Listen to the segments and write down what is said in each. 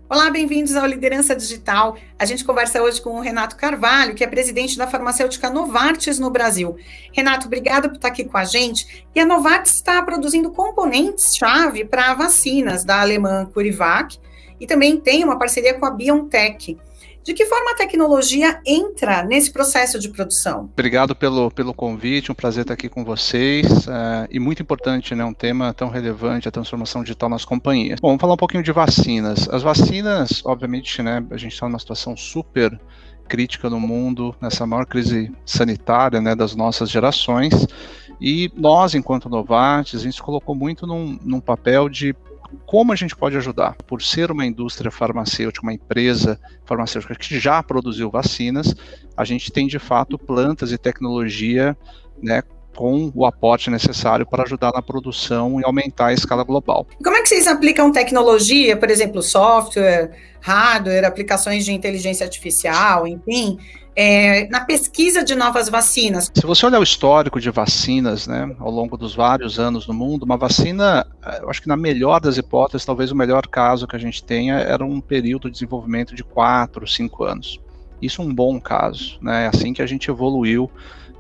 Olá, bem-vindos ao Liderança Digital. A gente conversa hoje com o Renato Carvalho, que é presidente da farmacêutica Novartis no Brasil. Renato, obrigado por estar aqui com a gente. E a Novartis está produzindo componentes-chave para vacinas da alemã CureVac e também tem uma parceria com a BioNTech. De que forma a tecnologia entra nesse processo de produção? Obrigado pelo convite, um prazer estar aqui com vocês, e muito importante, né, um tema tão relevante, a transformação digital nas companhias. Bom, vamos falar um pouquinho de vacinas. As vacinas, obviamente, né, a gente está numa situação super crítica no mundo, nessa maior crise sanitária, né, das nossas gerações, e nós, enquanto Novartis, a gente se colocou muito num papel de como a gente pode ajudar? Por ser uma indústria farmacêutica, uma empresa farmacêutica que já produziu vacinas, a gente tem de fato plantas e tecnologia, né, com o aporte necessário para ajudar na produção e aumentar a escala global. Como é que vocês aplicam tecnologia, por exemplo, software, hardware, aplicações de inteligência artificial, enfim, na pesquisa de novas vacinas? Se você olhar o histórico de vacinas, né, ao longo dos vários anos no mundo, uma vacina, eu acho que na melhor das hipóteses, talvez o melhor caso que a gente tenha era um período de desenvolvimento de 4, 5 anos. Isso é um bom caso, né, é assim que a gente evoluiu,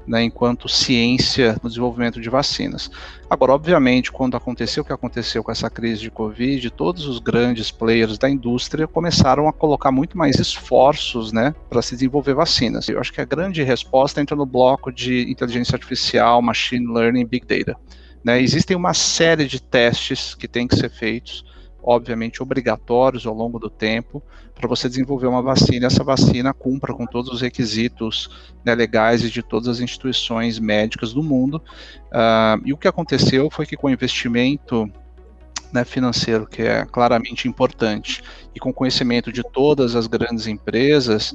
né, enquanto ciência no desenvolvimento de vacinas. Agora, obviamente, quando aconteceu o que aconteceu com essa crise de Covid, todos os grandes players da indústria começaram a colocar muito mais esforços, né, para se desenvolver vacinas. Eu acho que a grande resposta entra no bloco de inteligência artificial, machine learning, big data. Né? Existem uma série de testes que têm que ser feitos, obviamente obrigatórios ao longo do tempo, para você desenvolver uma vacina, e essa vacina cumpra com todos os requisitos, né, legais e de todas as instituições médicas do mundo. E o que aconteceu foi que com o investimento, né, financeiro, que é claramente importante, e com conhecimento de todas as grandes empresas,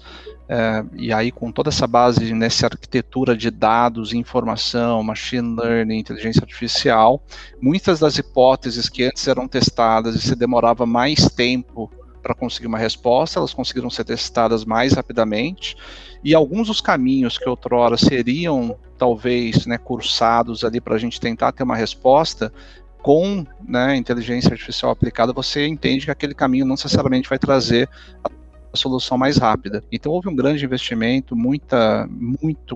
e aí com toda essa base nessa arquitetura de dados, informação, machine learning, inteligência artificial, muitas das hipóteses que antes eram testadas e se demorava mais tempo para conseguir uma resposta, elas conseguiram ser testadas mais rapidamente, e alguns dos caminhos que outrora seriam, talvez, né, cursados ali para a gente tentar ter uma resposta, com, né, inteligência artificial aplicada, você entende que aquele caminho não necessariamente vai trazer a solução mais rápida. Então houve um grande investimento, muito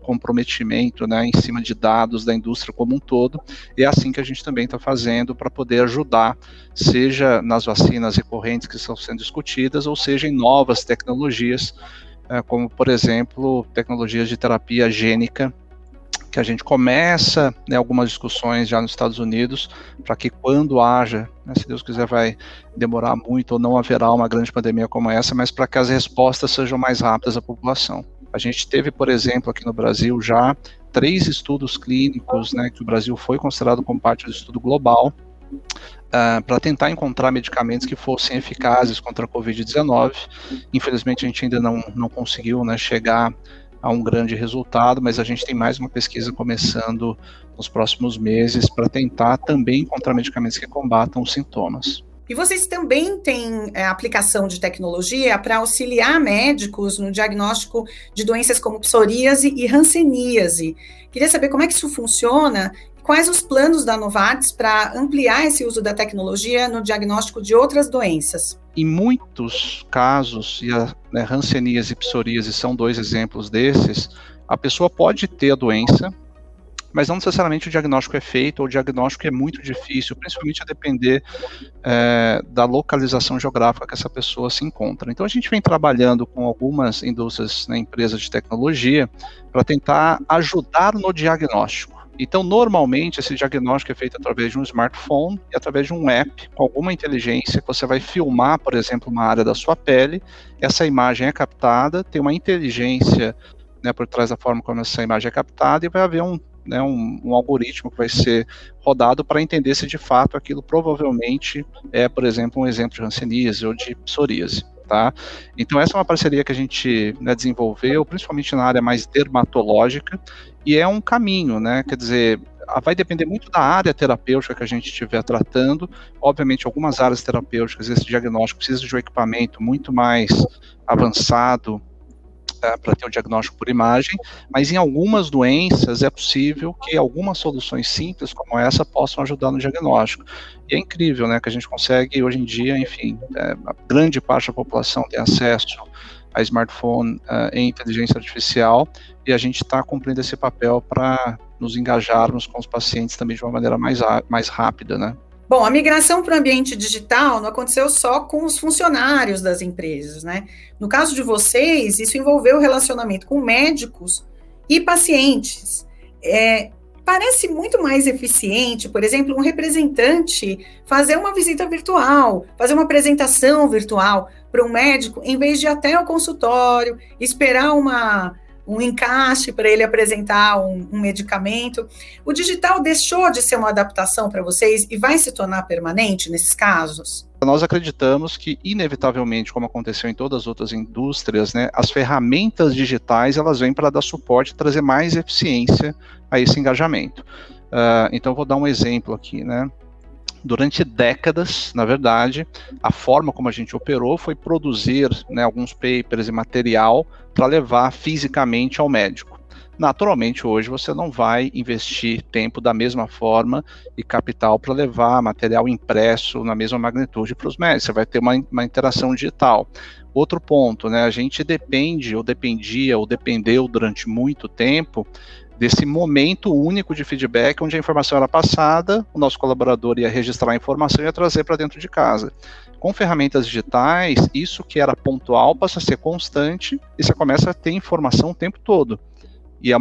comprometimento, né, em cima de dados da indústria como um todo, e é assim que a gente também está fazendo para poder ajudar, seja nas vacinas recorrentes que estão sendo discutidas, ou seja em novas tecnologias, como por exemplo, tecnologias de terapia gênica, que a gente começa, né, algumas discussões já nos Estados Unidos, para que quando haja, né, se Deus quiser vai demorar muito ou não haverá uma grande pandemia como essa, mas para que as respostas sejam mais rápidas à população. A gente teve, por exemplo, aqui no Brasil já 3 estudos clínicos, né, que o Brasil foi considerado como parte do estudo global, para tentar encontrar medicamentos que fossem eficazes contra a Covid-19. Infelizmente a gente ainda não conseguiu, né, chegar a um grande resultado, mas a gente tem mais uma pesquisa começando nos próximos meses para tentar também encontrar medicamentos que combatam os sintomas. E vocês também têm aplicação de tecnologia para auxiliar médicos no diagnóstico de doenças como psoríase e hanseníase. Queria saber como é que isso funciona e quais os planos da Novartis para ampliar esse uso da tecnologia no diagnóstico de outras doenças. Em muitos casos, e a hanseníase e psoríase são 2 exemplos desses, a pessoa pode ter a doença, mas não necessariamente o diagnóstico é feito, ou o diagnóstico é muito difícil, principalmente a depender da localização geográfica que essa pessoa se encontra. Então a gente vem trabalhando com algumas indústrias, né, empresas de tecnologia, para tentar ajudar no diagnóstico. Então, normalmente, esse diagnóstico é feito através de um smartphone e através de um app com alguma inteligência, que você vai filmar, por exemplo, uma área da sua pele, essa imagem é captada, tem uma inteligência, né, por trás da forma como essa imagem é captada, e vai haver um algoritmo que vai ser rodado para entender se de fato aquilo provavelmente é, por exemplo, um exemplo de hanseníase ou de psoríase. Tá? Então essa é uma parceria que a gente, né, desenvolveu, principalmente na área mais dermatológica, e é um caminho, né, quer dizer, vai depender muito da área terapêutica que a gente estiver tratando. Obviamente, algumas áreas terapêuticas, esse diagnóstico precisa de um equipamento muito mais avançado, para ter o diagnóstico por imagem, mas em algumas doenças é possível que algumas soluções simples como essa possam ajudar no diagnóstico. E é incrível, né, que a gente consegue hoje em dia, enfim, a grande parte da população tem acesso a smartphone em inteligência artificial, e a gente está cumprindo esse papel para nos engajarmos com os pacientes também de uma maneira mais rápida, né? Bom, a migração para o ambiente digital não aconteceu só com os funcionários das empresas, né? No caso de vocês, isso envolveu o relacionamento com médicos e pacientes. Parece muito mais eficiente, por exemplo, um representante fazer uma visita virtual, fazer uma apresentação virtual para um médico, em vez de ir até o consultório, esperar um encaixe para ele apresentar um medicamento. O digital deixou de ser uma adaptação para vocês e vai se tornar permanente nesses casos? Nós acreditamos que, inevitavelmente, como aconteceu em todas as outras indústrias, né, as ferramentas digitais elas vêm para dar suporte e trazer mais eficiência a esse engajamento. Então, vou dar um exemplo aqui, né? Durante décadas, na verdade, a forma como a gente operou foi produzir, né, alguns papers e material para levar fisicamente ao médico. Naturalmente, hoje você não vai investir tempo da mesma forma e capital para levar material impresso na mesma magnitude para os médicos, você vai ter uma interação digital. Outro ponto, né, a gente dependeu durante muito tempo desse momento único de feedback, onde a informação era passada, o nosso colaborador ia registrar a informação e ia trazer para dentro de casa. Com ferramentas digitais, isso que era pontual passa a ser constante e você começa a ter informação o tempo todo. E é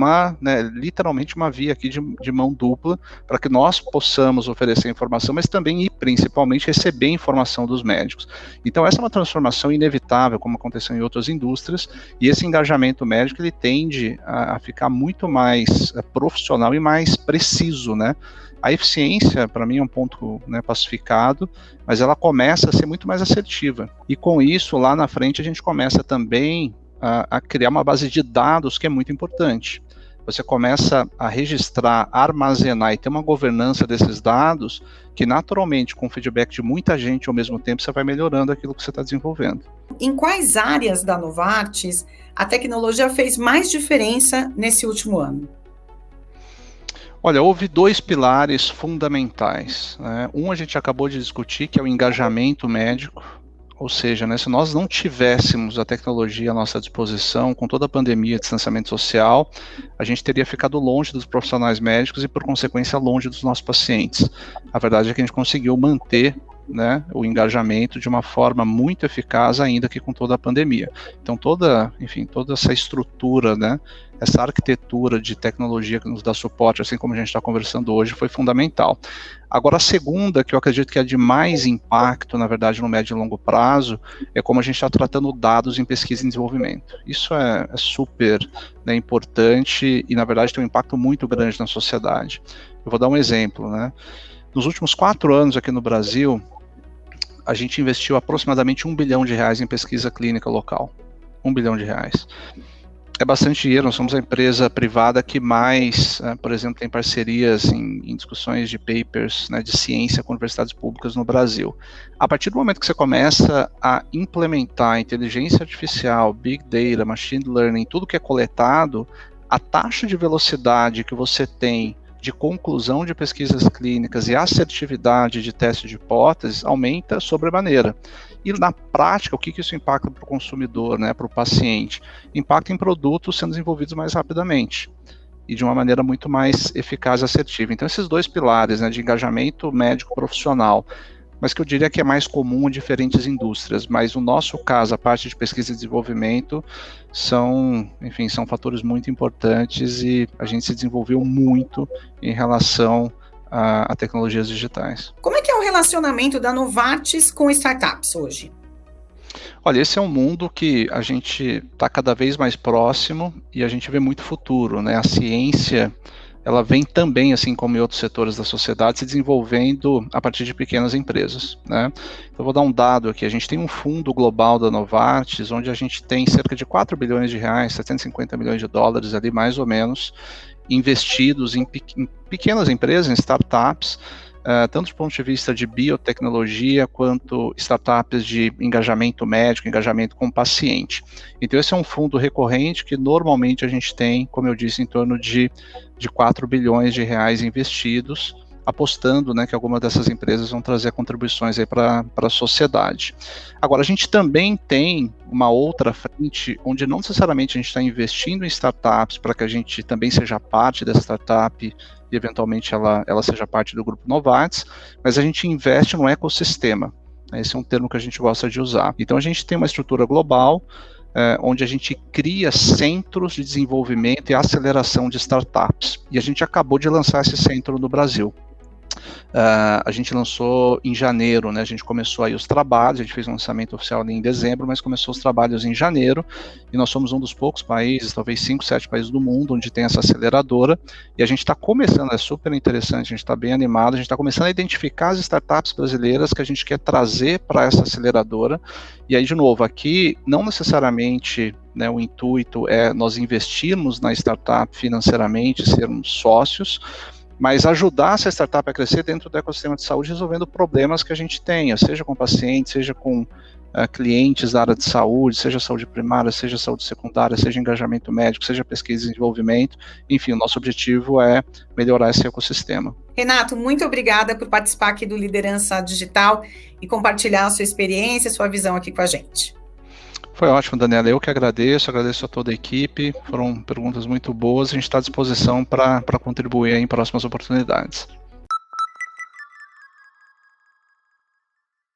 literalmente uma via aqui de mão dupla para que nós possamos oferecer informação, mas também e principalmente receber informação dos médicos. Então essa é uma transformação inevitável, como aconteceu em outras indústrias, e esse engajamento médico ele tende a ficar muito mais profissional e mais preciso, né? A eficiência, para mim, é um ponto, né, pacificado, mas ela começa a ser muito mais assertiva. E com isso, lá na frente, a gente começa também a criar uma base de dados que é muito importante. Você começa a registrar, armazenar e ter uma governança desses dados que naturalmente, com o feedback de muita gente ao mesmo tempo, você vai melhorando aquilo que você está desenvolvendo. Em quais áreas da Novartis a tecnologia fez mais diferença nesse último ano? Olha, houve dois pilares fundamentais, né? Um a gente acabou de discutir, que é o engajamento médico. Ou seja, né, se nós não tivéssemos a tecnologia à nossa disposição, com toda a pandemia, distanciamento social, a gente teria ficado longe dos profissionais médicos e, por consequência, longe dos nossos pacientes. A verdade é que a gente conseguiu manter, né, o engajamento de uma forma muito eficaz, ainda que com toda a pandemia. Então, toda essa estrutura, né, essa arquitetura de tecnologia que nos dá suporte, assim como a gente está conversando hoje, foi fundamental. Agora, a segunda, que eu acredito que é de mais impacto, na verdade, no médio e longo prazo, é como a gente está tratando dados em pesquisa e desenvolvimento. Isso é super, né, importante e, na verdade, tem um impacto muito grande na sociedade. Eu vou dar um exemplo, né? Nos últimos 4 anos aqui no Brasil, a gente investiu aproximadamente R$1 bilhão em pesquisa clínica local. R$1 bilhão. É bastante dinheiro, nós somos a empresa privada que mais, por exemplo, tem parcerias em discussões de papers, né, de ciência com universidades públicas no Brasil. A partir do momento que você começa a implementar inteligência artificial, big data, machine learning, tudo que é coletado, a taxa de velocidade que você tem de conclusão de pesquisas clínicas e assertividade de teste de hipóteses aumenta sobremaneira. E na prática, o que isso impacta para o consumidor, né, para o paciente? Impacta em produtos sendo desenvolvidos mais rapidamente e de uma maneira muito mais eficaz e assertiva. Então, esses dois pilares, né, de engajamento médico profissional, mas que eu diria que é mais comum em diferentes indústrias, mas no nosso caso, a parte de pesquisa e desenvolvimento são fatores muito importantes e a gente se desenvolveu muito em relação a tecnologias digitais. Como é que é o relacionamento da Novartis com startups hoje? Olha, esse é um mundo que a gente está cada vez mais próximo e a gente vê muito futuro, né? A ciência, ela vem também, assim como em outros setores da sociedade, se desenvolvendo a partir de pequenas empresas, né? Eu vou dar um dado aqui, a gente tem um fundo global da Novartis, onde a gente tem cerca de R$4 bilhões, 750 milhões de dólares ali, mais ou menos, investidos em pequenas empresas, em startups, tanto do ponto de vista de biotecnologia, quanto startups de engajamento médico, engajamento com o paciente. Então, esse é um fundo recorrente que normalmente a gente tem, como eu disse, em torno de 4 bilhões de reais investidos, apostando, né, que algumas dessas empresas vão trazer contribuições aí para a sociedade. Agora, a gente também tem uma outra frente, onde não necessariamente a gente está investindo em startups para que a gente também seja parte dessa startup e eventualmente ela seja parte do grupo Novartis, mas a gente investe no ecossistema. Esse é um termo que a gente gosta de usar. Então, a gente tem uma estrutura global, onde a gente cria centros de desenvolvimento e aceleração de startups. E a gente acabou de lançar esse centro no Brasil. A gente lançou em janeiro, né? A gente começou aí os trabalhos, a gente fez um lançamento oficial em dezembro, mas começou os trabalhos em janeiro, e nós somos um dos poucos países, talvez 5, 7 países do mundo, onde tem essa aceleradora, e a gente está começando, é super interessante, a gente está bem animado, a gente está começando a identificar as startups brasileiras que a gente quer trazer para essa aceleradora, e aí, de novo, aqui, não necessariamente, né, o intuito é nós investirmos na startup financeiramente, sermos sócios, mas ajudar essa startup a crescer dentro do ecossistema de saúde, resolvendo problemas que a gente tenha, seja com pacientes, seja com clientes da área de saúde, seja saúde primária, seja saúde secundária, seja engajamento médico, seja pesquisa e desenvolvimento, enfim, o nosso objetivo é melhorar esse ecossistema. Renato, muito obrigada por participar aqui do Liderança Digital e compartilhar a sua experiência, sua visão aqui com a gente. Foi ótimo, Daniela. Eu que agradeço a toda a equipe. Foram perguntas muito boas. A gente está à disposição para contribuir em próximas oportunidades.